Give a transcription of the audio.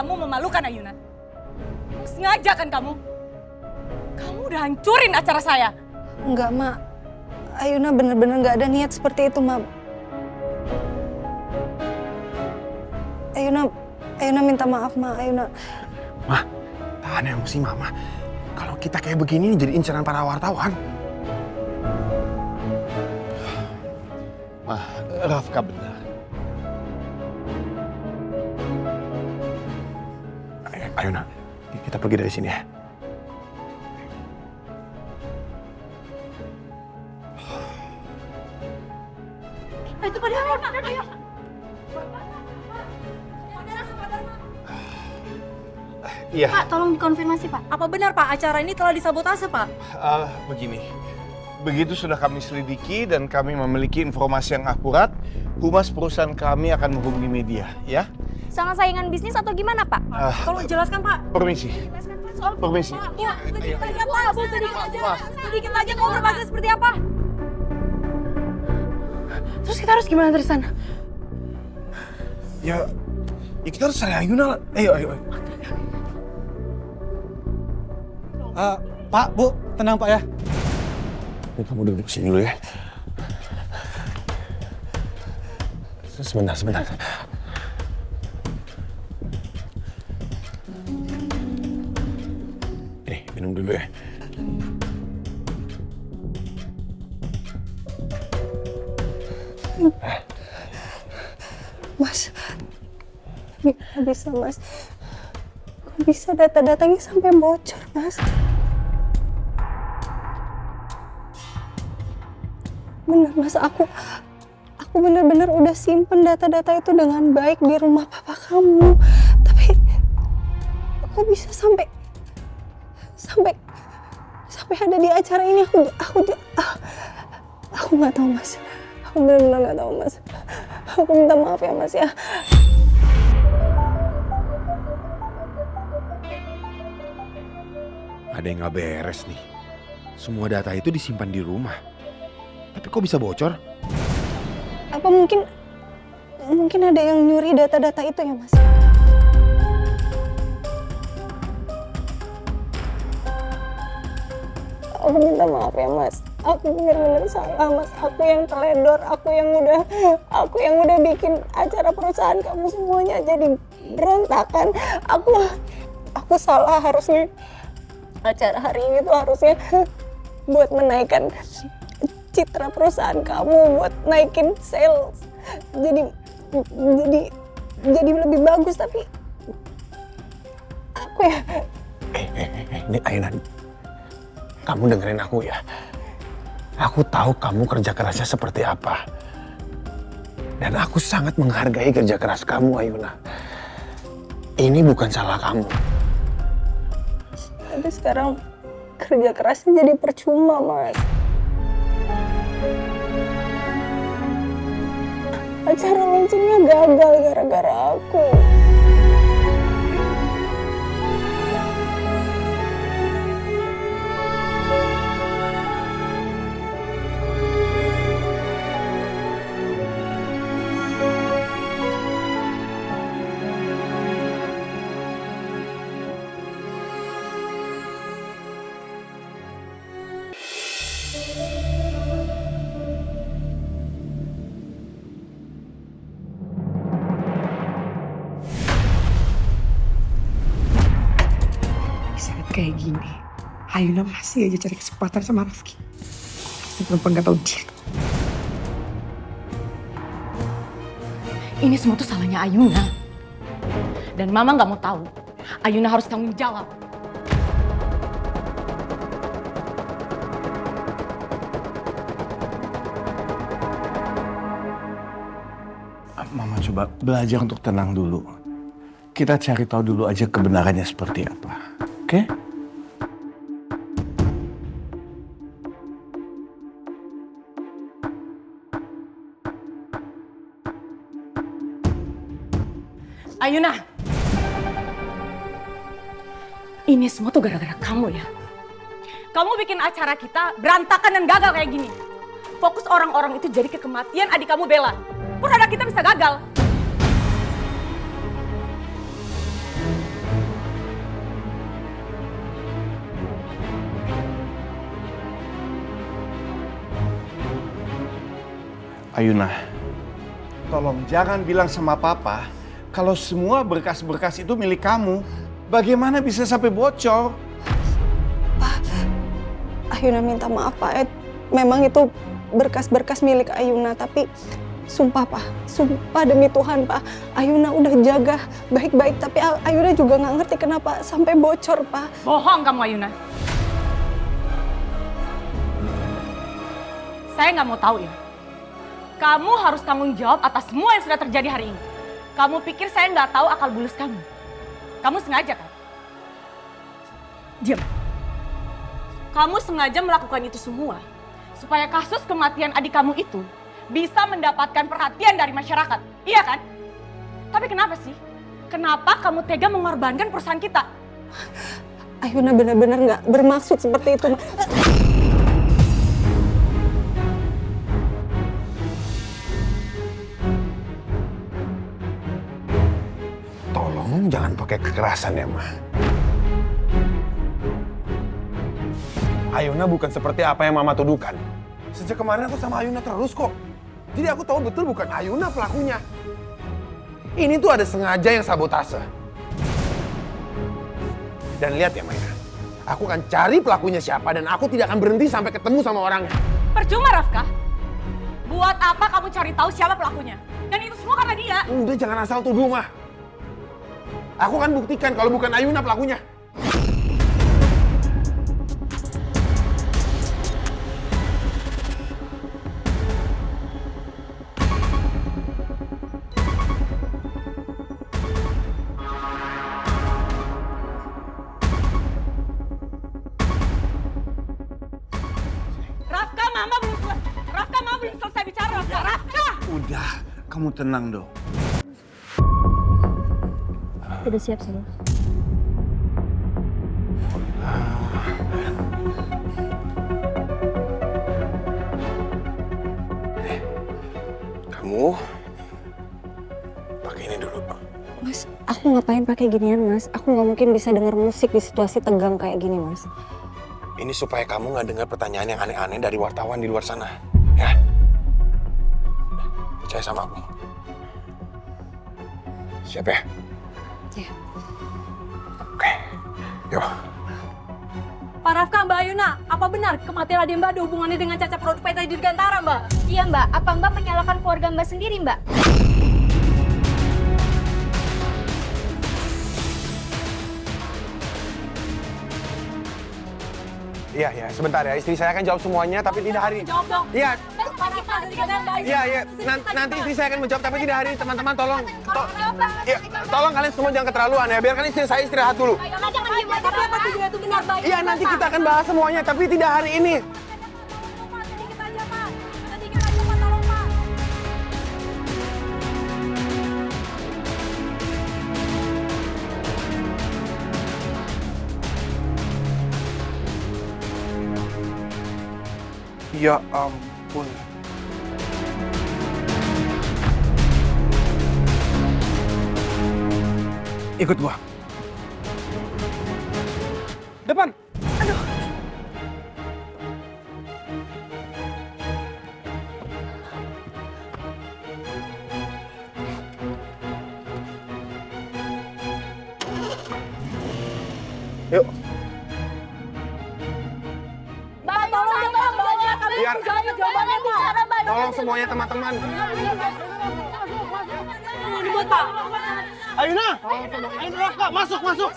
kamu memalukan Ayuna. Sengaja kan kamu? Kamu udah hancurin acara saya. Enggak, Ma. Ayuna bener-bener gak ada niat seperti itu, Ma. Ayuna minta maaf, Ma. Ayuna... Ma, tahan emosi Mama. Kalau kita kayak begini jadi inceran para wartawan. Ma, Rafka benar. Ayo nak, kita pergi dari sini ya. Itu pada ayo. Iya. Pak, tolong dikonfirmasi, Pak. Apa benar Pak acara ini telah disabotase Pak? Begini, begitu sudah kami selidiki dan kami memiliki informasi yang akurat, humas perusahaan kami akan menghubungi media, ya? Sama saingan bisnis atau gimana, Pak? Tolong jelaskan Pak. Permisi. Permisi. Sedikit aja Pak, Bu, sedikit aja. Sedikit aja mau berbahasa seperti apa? Terus kita harus gimana dari sana? Ya kita harus cari Ayuna lah. Ayo. Pak, Bu, tenang Pak ya. Kamu duduk sini dulu ya. Sebentar. Ini, minum dulu ya. Mas, nggak bisa, Mas. Kok bisa data-datanya sampai bocor, Mas? Bener, Mas, aku bener-bener udah simpen data-data itu dengan baik di rumah papa kamu. Tapi kok bisa sampai ada di acara ini? Aku nggak tahu, Mas. Aku bener-bener nggak tahu, Mas. Aku minta maaf ya, Mas ya. Ada yang nggak beres nih. Semua data itu disimpan di rumah. Tapi kok bisa bocor? Apa mungkin ada yang nyuri data-data itu ya, Mas? Aku minta maaf ya, Mas. Aku benar-benar salah, Mas. Aku yang teledor, aku yang udah bikin acara perusahaan kamu semuanya jadi berantakan. Aku salah, harusnya acara hari ini tuh harusnya buat menaikkan citra perusahaan kamu, buat naikin sales. Jadi lebih bagus, tapi aku ya... Ini Ayuna, kamu dengerin aku ya. Aku tahu kamu kerja kerasnya seperti apa. Dan aku sangat menghargai kerja keras kamu, Ayuna. Ini bukan salah kamu. Tapi sekarang kerja kerasnya jadi percuma, Mas. Acara launchingnya gagal gara-gara aku. Saat kayak gini, Ayuna masih aja cari kesempatan sama Rafki. Si perempuan gak tau diri. Ini semua tuh salahnya Ayuna. Dan Mama nggak mau tahu. Ayuna harus tanggung jawab. Mama coba belajar untuk tenang dulu. Kita cari tahu dulu aja kebenarannya seperti apa. Oke? Ayuna, ini semua tuh gara-gara kamu ya. Kamu bikin acara kita berantakan dan gagal kayak gini. Fokus orang-orang itu jadi ke kematian adik kamu Bella. Produk kita bisa gagal. Ayuna, tolong jangan bilang sama papa kalau semua berkas-berkas itu milik kamu. Bagaimana bisa sampai bocor? Ayuna minta maaf Pak. Memang itu berkas-berkas milik Ayuna, tapi sumpah Pak, sumpah demi Tuhan Pak, Ayuna udah jaga baik-baik, tapi Ayuna juga nggak ngerti kenapa sampai bocor Pak. Bohong kamu, Ayuna. Saya nggak mau tahu ya. Kamu harus tanggung jawab atas semua yang sudah terjadi hari ini. Kamu pikir saya nggak tahu akal bulus kamu? Kamu sengaja kan? Diam. Kamu sengaja melakukan itu semua supaya kasus kematian adik kamu itu bisa mendapatkan perhatian dari masyarakat. Iya kan? Tapi kenapa sih? Kenapa kamu tega mengorbankan perusahaan kita? Ayuna benar-benar nggak bermaksud seperti itu. Tolong jangan pakai kekerasan ya, Ma. Ayuna bukan seperti apa yang Mama tuduhkan. Sejak kemarin aku sama Ayuna terus kok. Jadi aku tahu betul bukan Ayuna pelakunya. Ini tuh ada sengaja yang sabotase. Dan lihat ya, Maina. Aku akan cari pelakunya siapa dan aku tidak akan berhenti sampai ketemu sama orangnya. Percuma, Rafka. Buat apa kamu cari tahu siapa pelakunya? Dan itu semua karena dia. Udah jangan asal tuduh, Mah. Aku akan buktikan kalau bukan Ayuna pelakunya. Rafka, Mama belum selesai bicara, Rafka. Rafka! Udah, kamu tenang dong. Udah siap sih. Kamu pakai ini dulu. Mas, aku ngapain pakai ginian Mas? Aku nggak mungkin bisa denger musik di situasi tegang kayak gini Mas. Ini supaya kamu nggak dengar pertanyaan yang aneh-aneh dari wartawan di luar sana, ya? Percaya sama aku. Siap ya? Ya. Oke, yuk. Pak Rafka, Mbak Ayuna, apa benar kematian adik Mbak ada hubungannya dengan cacat produk PT Dirgantara, Mbak? Iya Mbak, apa Mbak menyalahkan keluarga Mbak sendiri Mbak? Iya, sebentar ya. Istri saya akan jawab semuanya, tapi tidak hari ini. Jawab dong. Iya, Pak Rafka, dengan Mbak Ayuna. iya. Nanti istri saya akan menjawab, tapi tidak hari ini. Teman-teman, tolong. Tolong kalian semua jangan keterlaluan ya. Biarkan istri saya istirahat dulu. Ayuna jangan diem aja Tapi apa juga itu benar, Mbak Ayuna? Iya, nanti kita akan bahas semuanya, tapi tidak hari ini. Sedikit aja, Pak. Sedikit aja, Pak. Tolong, Pak. Ya ampun. Ikut gua. Depan. Yuk. Mbak, tolong dong, Mbak. Mbak Ayuna, kami Biar- jawab jawabannya, Pak. Tolong semuanya teman-teman. Ini buat Pak. Ayuna, Rafka, masuk.